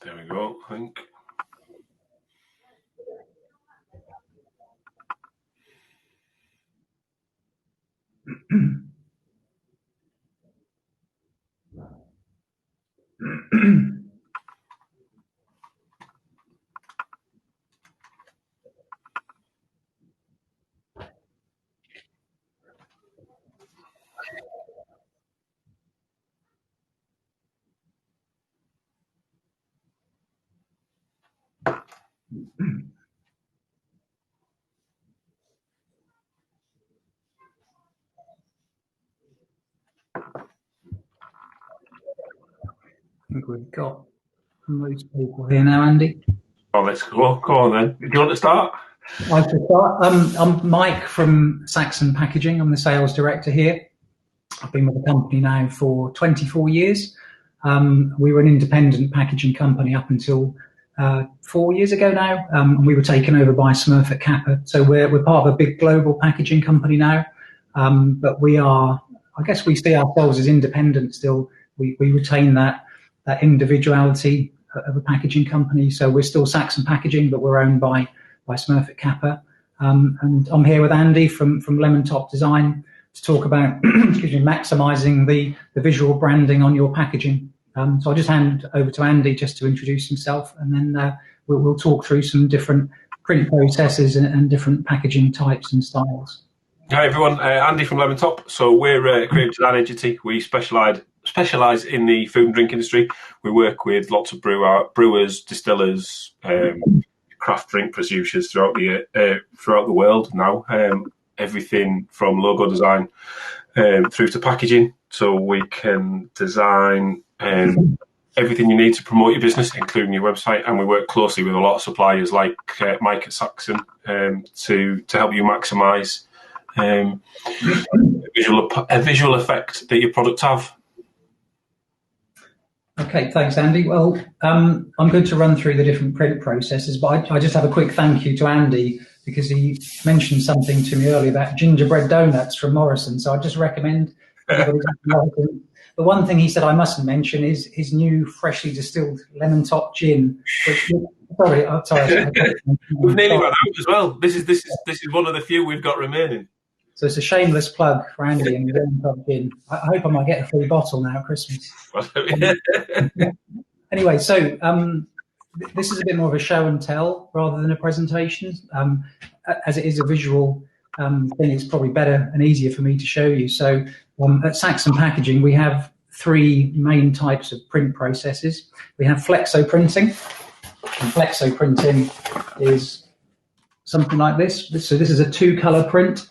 There we go, I think. I think we've got most people here now, Andy. Oh, let's go. Go on then. Do you want to start? I can start. I'm Mike from Saxon Packaging. I'm the sales director here. I've been with the company now for 24 years. We were an independent packaging company up until 4 years ago now, and we were taken over by Smurfit Kappa. So we're part of a big global packaging company now, but we are, I guess we see ourselves as independent still. We retain that individuality of a packaging company. So we're still Saxon Packaging, but we're owned by Smurfit Kappa. And I'm here with Andy from Lemontop Design to talk about maximising the visual branding on your packaging. So I'll just hand over to Andy just to introduce himself, and then we'll talk through some different print processes and different packaging types and styles. Hi everyone, Andy from Lemontop. So we're a creative design agency. We specialise in the food and drink industry. We work with lots of brewers, distillers, craft drink producers throughout the world now. Everything from logo design through to packaging. So we can design everything you need to promote your business, including your website. And we work closely with a lot of suppliers like Mike at Saxon to help you maximise a visual effect that your products have. Okay, thanks, Andy. Well, I'm going to run through the different print processes, but I just have a quick thank you to Andy because he mentioned something to me earlier about gingerbread donuts from Morrison. So I just recommend everybody. The one thing he said I mustn't mention is his new freshly distilled Lemontop gin. Which, sorry. We've nearly run out as well. This is one of the few we've got remaining. So it's a shameless plug for Andy and Lemontop gin. I hope I might get a free bottle now at Christmas. Anyway, so this is a bit more of a show and tell rather than a presentation. As it is a visual thing, it's probably better and easier for me to show you. So at Saxon Packaging, we have three main types of print processes. We have flexo printing. And flexo printing is something like this. So this is a two-colour print.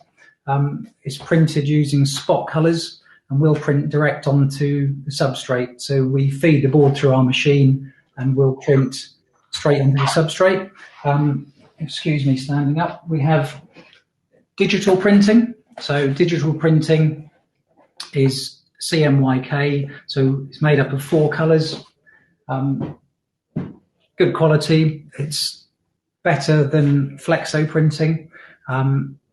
It's printed using spot colours, and we'll print direct onto the substrate. So we feed the board through our machine and we'll print straight onto the substrate. Excuse me, standing up. We have digital printing. So digital printing is CMYK. So it's made up of four colours. Good quality. It's better than flexo printing.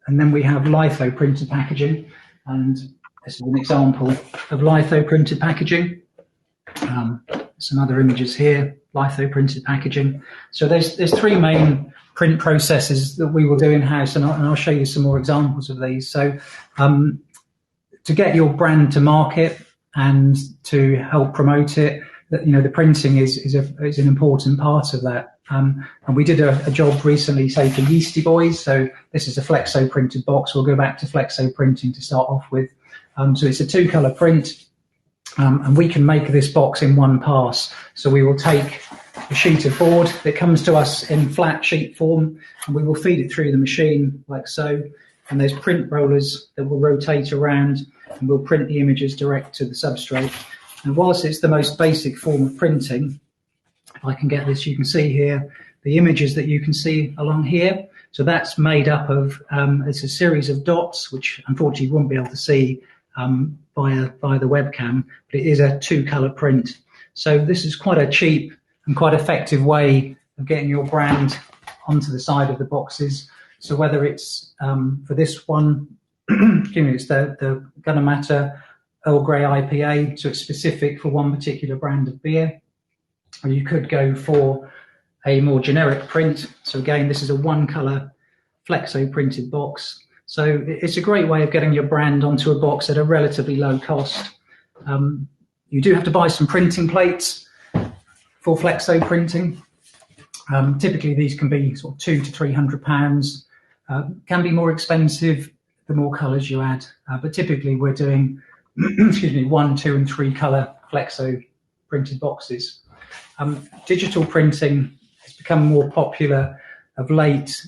And then we have litho printed packaging, and this is an example of litho printed packaging. Some other images here, litho printed packaging. So there's three main print processes that we will do in-house, and I'll show you some more examples of these. So to get your brand to market and to help promote it, the printing is an important part of that. And we did a job recently, say, for Yeasty Boys. So this is a flexo printed box. We'll go back to flexo printing to start off with. So it's a two-colour print, and we can make this box in one pass. So we will take a sheet of board that comes to us in flat sheet form, and we will feed it through the machine like so. And there's print rollers that will rotate around, and we'll print the images direct to the substrate. And whilst it's the most basic form of printing, if I can get this, you can see here the images that you can see along here. So that's made up of, it's a series of dots, which unfortunately you won't be able to see via the webcam, but it is a two-colour print. So this is quite a cheap and quite effective way of getting your brand onto the side of the boxes. So whether it's for this one, it's the Gunner Earl Grey IPA, so it's specific for one particular brand of beer. Or you could go for a more generic print. So again, this is a one color flexo printed box. So it's a great way of getting your brand onto a box at a relatively low cost. You do have to buy some printing plates for flexo printing. Typically these can be sort of £200 to £300. Can be more expensive the more colours you add, but typically we're doing excuse me, 1, 2 and 3 colour flexo printed boxes. Digital printing has become more popular of late.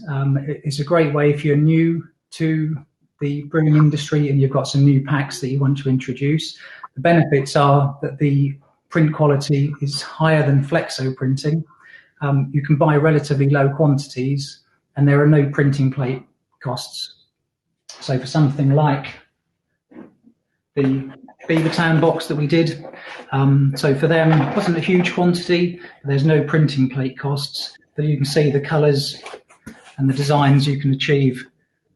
It's a great way if you're new to the brewing industry and you've got some new packs that you want to introduce. The benefits are that the print quality is higher than flexo printing. You can buy relatively low quantities and there are no printing plate costs. So for something like the Beavertown box that we did, so for them it wasn't a huge quantity, there's no printing plate costs, but you can see the colours and the designs you can achieve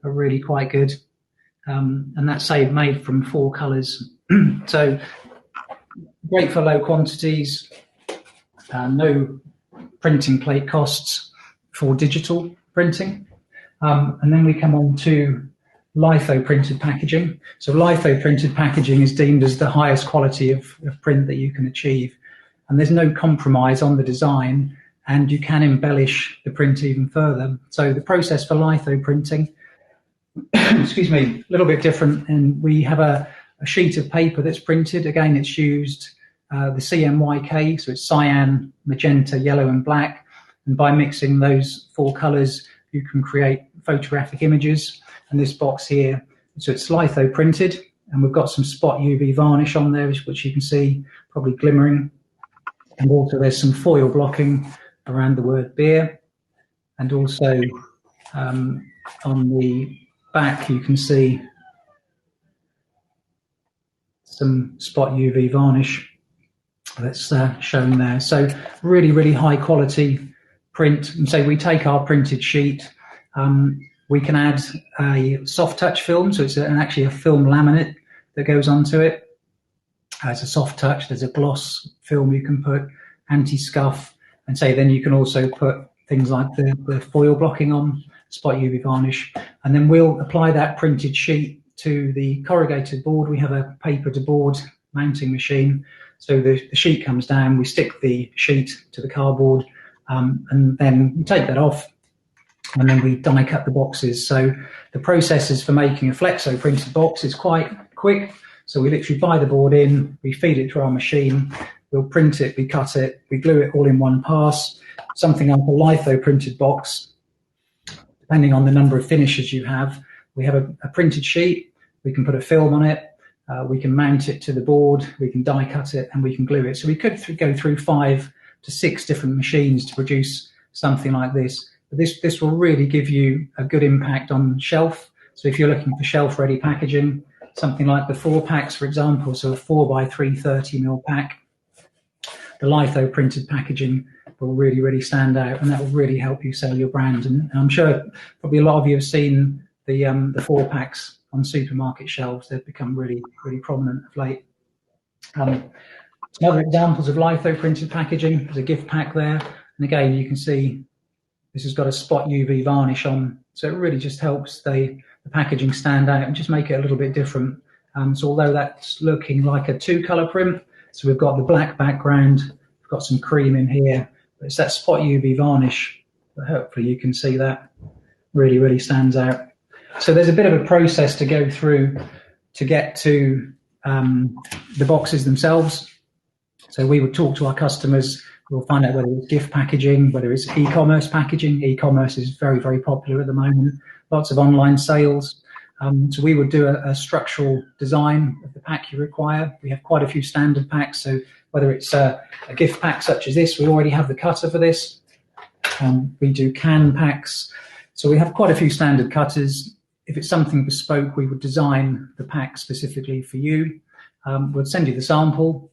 are really quite good, and that's made from 4 colours. So great for low quantities, no printing plate costs for digital printing. And then we come on to litho printed packaging. So litho printed packaging is deemed as the highest quality of print that you can achieve, and there's no compromise on the design, and you can embellish the print even further. So the process for litho printing excuse me, a little bit different, and we have a sheet of paper that's printed. Again, it's used the CMYK, so it's cyan, magenta, yellow and black, and by mixing those 4 colours you can create photographic images. And this box here, so it's litho printed, and we've got some spot UV varnish on there, which you can see probably glimmering, and also there's some foil blocking around the word beer, and also on the back you can see some spot UV varnish that's shown there. So really high quality print. And so we take our printed sheet, we can add a soft touch film, so it's actually a film laminate that goes onto it. It's a soft touch, there's a gloss film you can put, anti-scuff, and then you can also put things like the foil blocking on, spot UV varnish, and then we'll apply that printed sheet to the corrugated board. We have a paper to board mounting machine, so the sheet comes down, we stick the sheet to the cardboard, and then we take that off, and then we die cut the boxes. So the processes for making a flexo printed box is quite quick. So we literally buy the board in, we feed it through our machine, we'll print it, we cut it, we glue it all in one pass. Something like a litho printed box, depending on the number of finishes you have, we have a printed sheet, we can put a film on it, we can mount it to the board, we can die cut it, and we can glue it. So we could go through 5 to 6 different machines to produce something like this. But this will really give you a good impact on shelf. So if you're looking for shelf ready packaging, something like the 4 packs, for example, so a 4x3 30mm pack, the litho printed packaging will really stand out, and that will really help you sell your brand. And I'm sure probably a lot of you have seen the 4 packs on supermarket shelves. They've become really prominent of late. Some other examples of litho printed packaging, there's a gift pack there, and again you can see this has got a spot UV varnish on, so it really just helps the packaging stand out and just make it a little bit different. So although that's looking like a 2-colour print, so we've got the black background, we've got some cream in here, but it's that spot UV varnish, but hopefully you can see that really stands out. So there's a bit of a process to go through to get to the boxes themselves. So we would talk to our customers, we'll find out whether it's gift packaging, whether it's e-commerce packaging. E-commerce is very popular at the moment, lots of online sales. So we would do a structural design of the pack you require. We have quite a few standard packs, so whether it's a gift pack such as this, we already have the cutter for this. We do can packs, so we have quite a few standard cutters. If it's something bespoke, we would design the pack specifically for you. We'll send you the sample.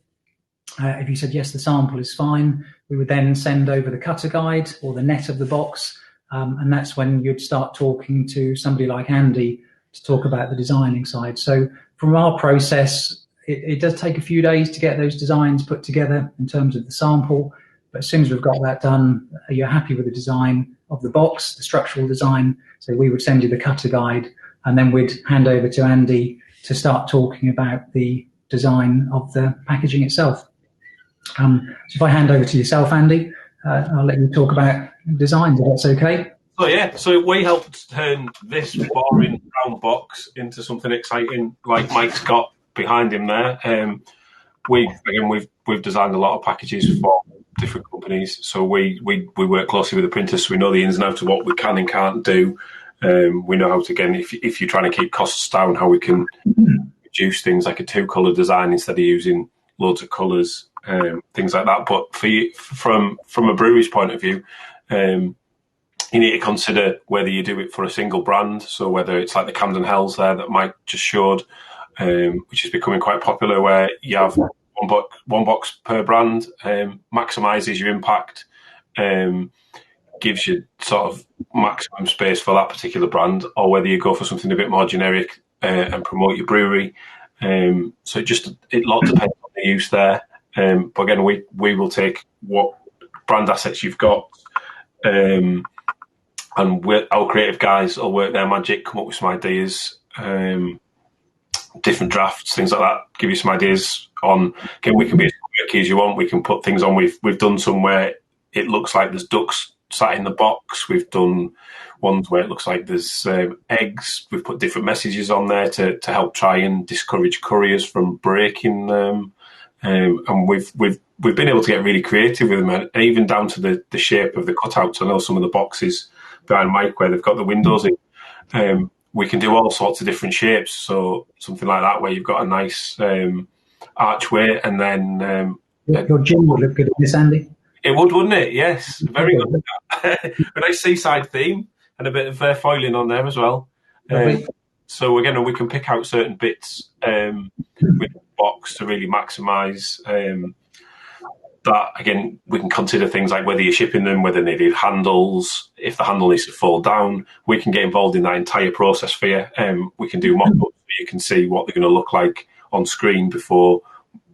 If you said yes, the sample is fine, we would then send over the cutter guide or the net of the box, and that's when you'd start talking to somebody like Andy to talk about the designing side. So from our process, it does take a few days to get those designs put together in terms of the sample, But as soon as we've got that done, you're happy with the design of the box, the structural design. So we would send you the cutter guide, and then we'd hand over to Andy to start talking about the design of the packaging itself. So if I hand over to yourself, Andy, I'll let you talk about designs, if that's okay. So we helped turn this boring round box into something exciting, like Mike's got behind him there. We've designed a lot of packages for different companies, so we work closely with the printers, so we know the ins and outs of what we can and can't do. We know how to, again, if you're trying to keep costs down, how we can reduce things like a 2-colour design instead of using loads of colours, things like that. But for you, from a brewery's point of view, you need to consider whether you do it for a single brand. So whether it's like the Camden Hells there that Mike just showed, which is becoming quite popular, where you have one box per brand, maximises your impact, gives you sort of maximum space for that particular brand, or whether you go for something a bit more generic and promote your brewery. So it lot depends on the use there. But again, we will take what brand assets you've got, and our creative guys will work their magic, come up with some ideas, different drafts, things like that. Give you some ideas on. Again, we can be as quirky as you want. We can put things on. We've done some where it looks like there's ducks sat in the box. We've done ones where it looks like there's eggs. We've put different messages on there to help try and discourage couriers from breaking them. And we've been able to get really creative with them, and even down to the shape of the cutouts. I know some of the boxes behind Mike where they've got the windows in. We can do all sorts of different shapes. So something like that where you've got a nice archway, and then your gym would look good at this, Andy. It would, wouldn't it? Yes, very good. A nice seaside theme and a bit of foiling on there as well. So again, we can pick out certain bits with the box to really maximise that. Again, we can consider things like whether you're shipping them, whether they need handles, if the handle needs to fold down. We can get involved in that entire process for you. We can do mock-ups so you can see what they're going to look like on screen before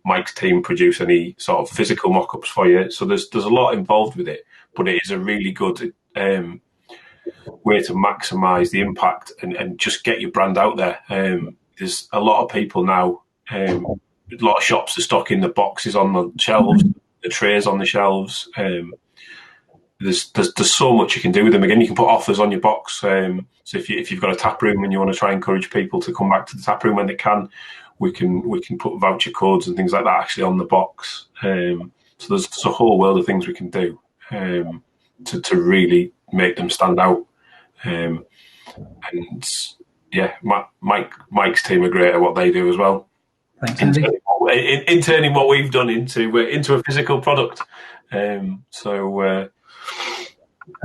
Mike's team produce any sort of physical mock-ups for you. So there's a lot involved with it, but it is a really good way to maximise the impact and just get your brand out there. There's a lot of people now, a lot of shops are stocking the boxes on the shelves, the trays on the shelves. There's so much you can do with them. Again, you can put offers on your box. So if you've got a tap room and you want to try and encourage people to come back to the tap room when they can, we can put voucher codes and things like that actually on the box. So there's a whole world of things we can do to really make them stand out. And yeah, Mike's team are great at what they do as well. Thanks, Andy. In turning what we've done into a physical product. I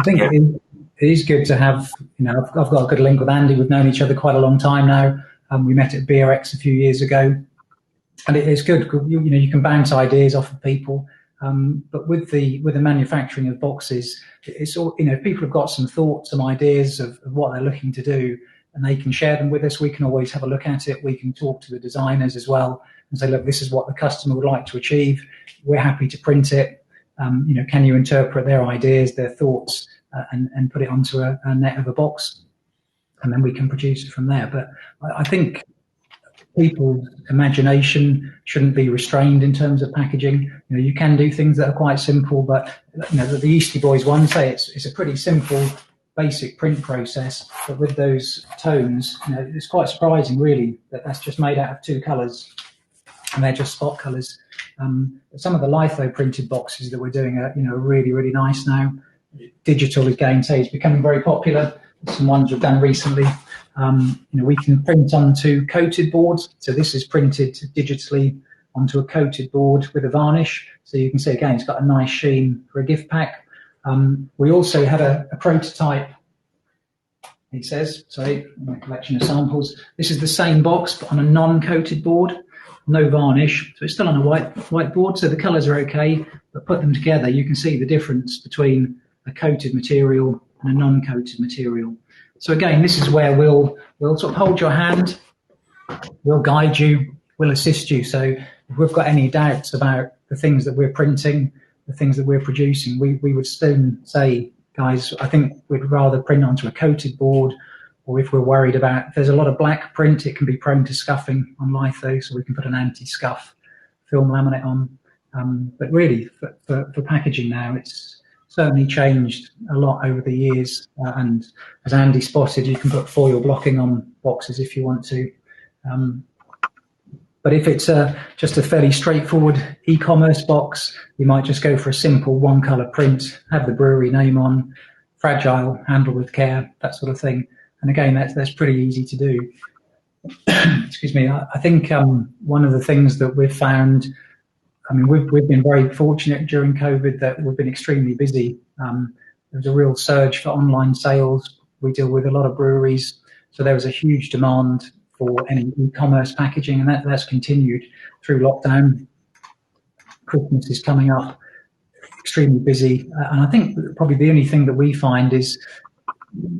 think it is good to have. I've got a good link with Andy. We've known each other quite a long time now. We met at BRX a few years ago, and it is good. You can bounce ideas off of people. But with the manufacturing of boxes, it's all, if people have got some thoughts, some ideas of what they're looking to do, and they can share them with us. We can always have a look at it. We can talk to the designers as well and say, look, this is what the customer would like to achieve. We're happy to print it. Can you interpret their ideas, their thoughts, and put it onto a net of a box, and then we can produce it from there. But I think people's imagination shouldn't be restrained in terms of packaging. You can do things that are quite simple, but the Eastie Boys one say it's a pretty simple, basic print process. But with those tones, it's quite surprising, really, that that's just made out of 2 colours, and they're just spot colours. Some of the litho printed boxes that we're doing are really, really nice now. Digital, again, is becoming very popular. Some ones we've done recently. We can print onto coated boards. So this is printed digitally onto a coated board with a varnish. So you can see, again, it's got a nice sheen for a gift pack. We also had a prototype, he says, a collection of samples. This is the same box, but on a non-coated board, no varnish. So it's still on a white board, so the colours are okay, but put them together, you can see the difference between a coated material and a non-coated material. So again, this is where we'll sort of hold your hand, we'll guide you, we'll assist you. So if we've got any doubts about the things that we're printing, the things that we're producing, we would soon say, guys, I think we'd rather print onto a coated board, or if we're worried about, if there's a lot of black print, it can be prone to scuffing on litho, so we can put an anti-scuff film laminate on. But really, for packaging now, it's certainly changed a lot over the years. And as Andy spotted, you can put foil blocking on boxes if you want to. But if it's just a fairly straightforward e-commerce box, you might just go for a simple one-colour print, have the brewery name on, fragile, handle with care, that sort of thing. And again, that's pretty easy to do. Excuse me. I think one of the things that we've found, I mean, we've been very fortunate during COVID that we've been extremely busy. There's a real surge for online sales. We deal with a lot of breweries, so there was a huge demand for any e-commerce packaging, and that's continued through lockdown. Christmas is coming up, extremely busy. And I think probably the only thing that we find is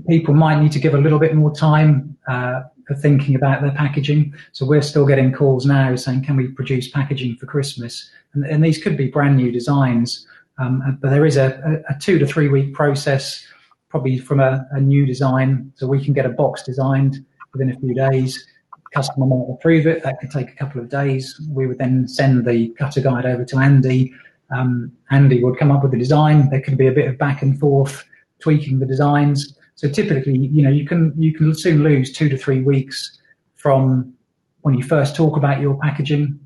people might need to give a little bit more time for thinking about their packaging. So we're still getting calls now saying, can we produce packaging for Christmas? And these could be brand new designs, but there is a 2 to 3 week process, probably from a new design. So we can get a box designed within a few days. Customer might approve it. That could take a couple of days. We would then send the cutter guide over to Andy. Andy would come up with the design. There could be a bit of back and forth tweaking the designs. So typically, you can soon lose 2 to 3 weeks from when you first talk about your packaging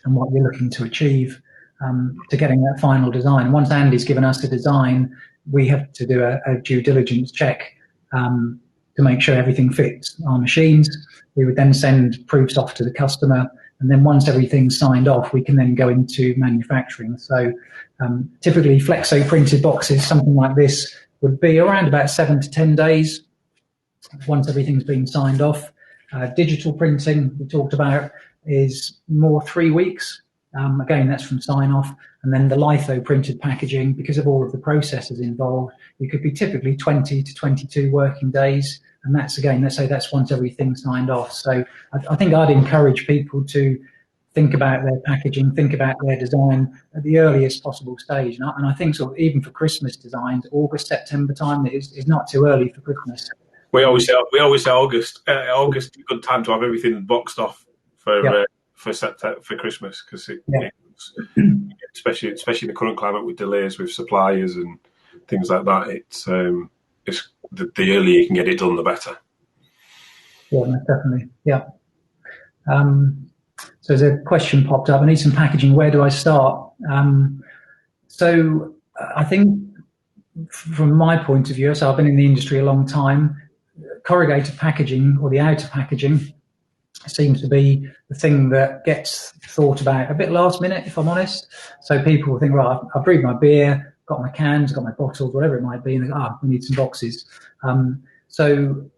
and what you're looking to achieve to getting that final design. Once Andy's given us a design, we have to do a due diligence check to make sure everything fits our machines. We would then send proofs off to the customer, and then once everything's signed off, we can then go into manufacturing. So typically flexo printed boxes, something like this, would be around about 7 to 10 days once everything's been signed off. Digital printing, we talked about, is more 3 weeks. Again, that's from sign off. And then the litho printed packaging, because of all of the processes involved, it could be typically 20 to 22 working days. And that's, again, let's say that's once everything's signed off. So I think I'd encourage people to think about their packaging, think about their design at the earliest possible stage. And I think sort of even for Christmas designs, August, September time is not too early for Christmas. We always say August. August is a good time to have everything boxed off for September, for Christmas, because especially in the current climate with delays with suppliers and things like that, it's the earlier you can get it done, the better. Yeah, definitely. Yeah. So there's a question popped up. I need some packaging. Where do I start? So I think from my point of view, so I've been in the industry a long time, corrugated packaging or the outer packaging seems to be the thing that gets thought about a bit last minute, if I'm honest. So people will think, right, I've brewed my beer, got my cans, got my bottles, whatever it might be, and they go, we need some boxes. So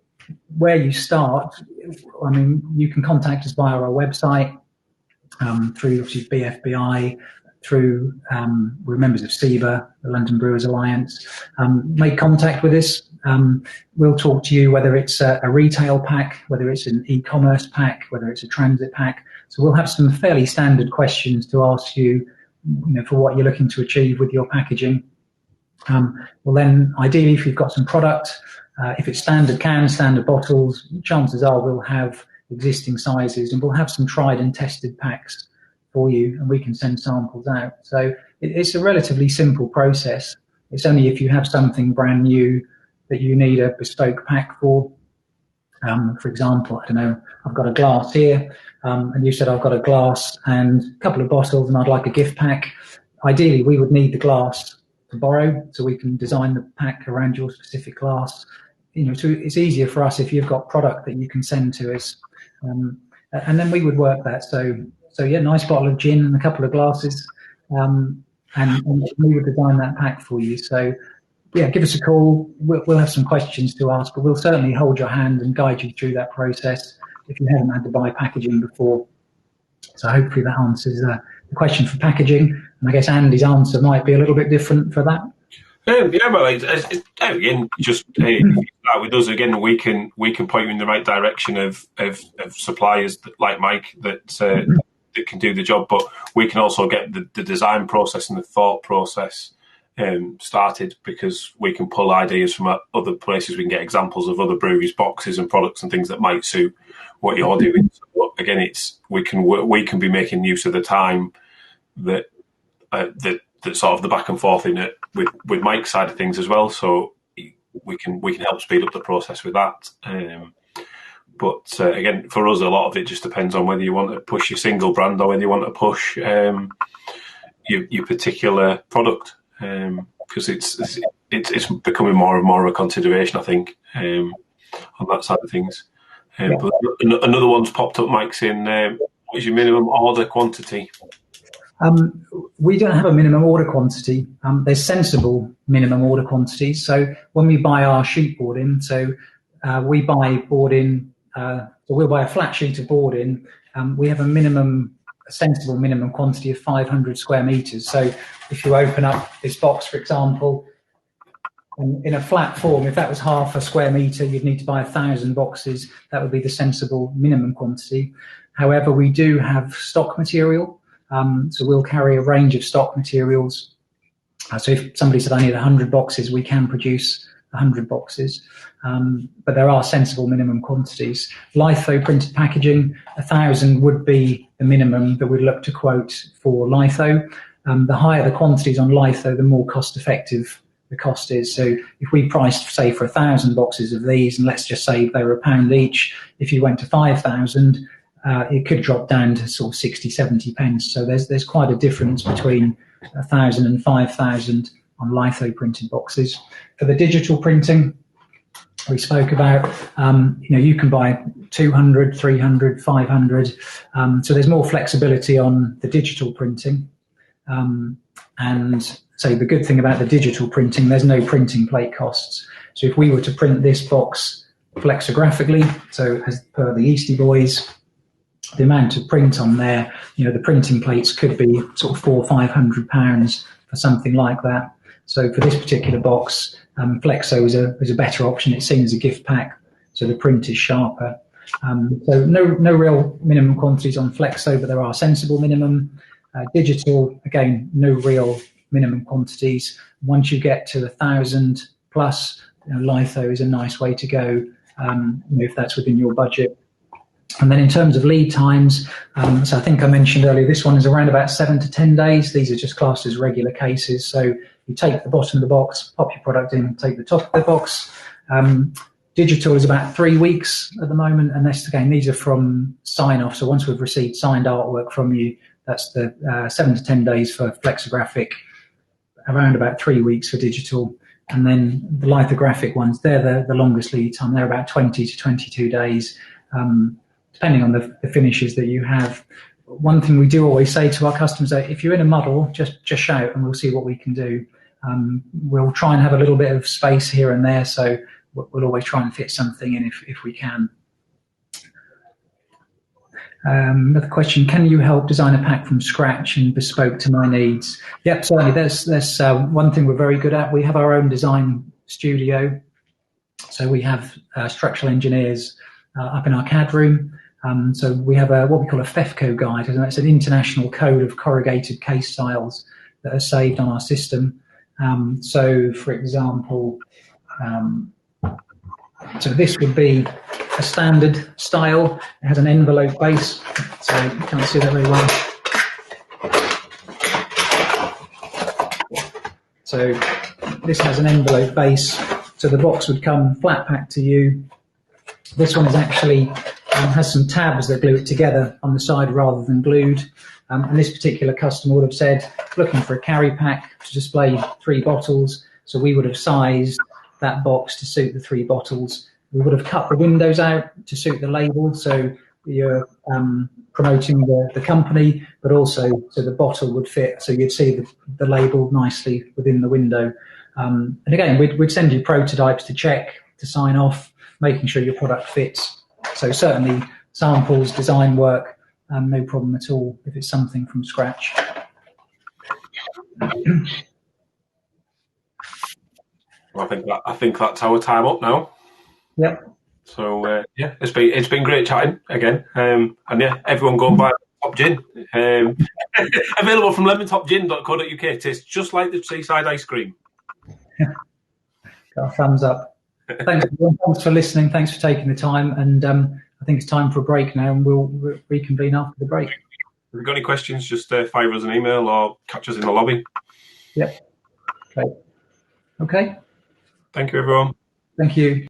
where you start, I mean, you can contact us via our website, through obviously BFBi, through we're members of SEBA, the London Brewers Alliance. Make contact with us. We'll talk to you whether it's a retail pack, whether it's an e-commerce pack, whether it's a transit pack. So we'll have some fairly standard questions to ask you, for what you're looking to achieve with your packaging. Well then, ideally, if you've got some product, if it's standard cans, standard bottles, chances are we'll have existing sizes, and we'll have some tried and tested packs for you, and we can send samples out. So it's a relatively simple process. It's only if you have something brand new that you need a bespoke pack for. For example, I don't know, I've got a glass here, and you said I've got a glass and a couple of bottles and I'd like a gift pack. Ideally, we would need the glass to borrow, so we can design the pack around your specific glass. So it's easier for us if you've got product that you can send to us. And then we would work that. So yeah, nice bottle of gin and a couple of glasses, and we would design that pack for you. So yeah, give us a call. We'll have some questions to ask, but we'll certainly hold your hand and guide you through that process if you haven't had to buy packaging before. So hopefully that answers the question for packaging. And I guess Andy's answer might be a little bit different for that. Yeah, but again, just start with us again. We can point you in the right direction of suppliers like Mike that that can do the job, but we can also get the design process and the thought process started, because we can pull ideas from other places. We can get examples of other breweries' boxes and products and things that might suit what you're doing. So again, we can be making use of the time that sort of the back and forth in it with Mike's side of things as well. So we can help speed up the process with that. But again, for us, a lot of it just depends on whether you want to push your single brand or whether you want to push your particular product, because it's becoming more and more of a consideration, I think, on that side of things. But another one's popped up, Mike, saying, what is your minimum order quantity? We don't have a minimum order quantity. There's sensible minimum order quantities. So when we buy our sheet board in, we buy board in, we'll buy a flat sheet of board in. We have a sensible minimum quantity of 500 square meters. So if you open up this box, for example, in a flat form, if that was half a square meter, you'd need to buy 1,000 boxes. That would be the sensible minimum quantity. However, we do have stock material. So we'll carry a range of stock materials. So if somebody said, I need 100 boxes, we can produce 100 boxes. But there are sensible minimum quantities. Litho printed packaging, 1,000 would be the minimum that we'd look to quote for litho. The higher the quantities on litho, the more cost effective the cost is. So if we priced, say, for 1,000 boxes of these, and let's just say they were £1 each, if you went to 5,000, it could drop down to sort of 60, 70 pence. So there's quite a difference between 1,000 and 5,000 on litho printed boxes. For the digital printing, we spoke about, you can buy 200, 300, 500. So there's more flexibility on the digital printing. And so the good thing about the digital printing, there's no printing plate costs. So if we were to print this box flexigraphically, so as per the Eastie Boys, the amount of print on there, the printing plates could be sort of £400 or £500 for something like that. So for this particular box, Flexo is a better option. It's seen as a gift pack, so the print is sharper. So no real minimum quantities on Flexo, but there are sensible minimum. Digital, again, no real minimum quantities. Once you get to 1,000 plus, litho is a nice way to go, if that's within your budget. And then in terms of lead times, so I think I mentioned earlier, this one is around about 7 to 10 days. These are just classed as regular cases. So you take the bottom of the box, pop your product in, take the top of the box. Digital is about 3 weeks at the moment, and these are from sign-off. So once we've received signed artwork from you, that's the 7 to 10 days for flexographic, around about 3 weeks for digital. And then the lithographic ones, they're the longest lead time. They're about 20 to 22 days, depending on the finishes that you have. One thing we do always say to our customers, that if you're in a muddle, just shout and we'll see what we can do. We'll try and have a little bit of space here and there, so we'll always try and fit something in if we can. Another question, can you help design a pack from scratch and bespoke to my needs? Yep, certainly. There's one thing we're very good at. We have our own design studio. So we have structural engineers up in our CAD room. So we have what we call a FEFCO guide, and that's an international code of corrugated case styles that are saved on our system. So, for example, so this would be a standard style. It has an envelope base, so you can't see that very well. So this has an envelope base, so the box would come flat packed to you. This one is actually has some tabs that glue it together on the side rather than glued. And this particular customer would have said, looking for a carry pack to display 3 bottles. So we would have sized that box to suit the 3 bottles. We would have cut the windows out to suit the label, so you're promoting the company, but also so the bottle would fit, so you'd see the label nicely within the window. And again, we'd send you prototypes to check, to sign off, making sure your product fits. So certainly samples, design work, no problem at all if it's something from scratch. Well, I think that's our time up now. Yep. So it's been great chatting again, and everyone go and buy Top gin. Available from lemontopgin.co.uk. Tastes just like the seaside ice cream. Got a thumbs up. Thanks, everyone. Thanks for listening. Thanks for taking the time. And I think it's time for a break now, and we'll reconvene after the break. If you've got any questions, just fire us an email or catch us in the lobby. Yep. Okay. Thank you, everyone. Thank you.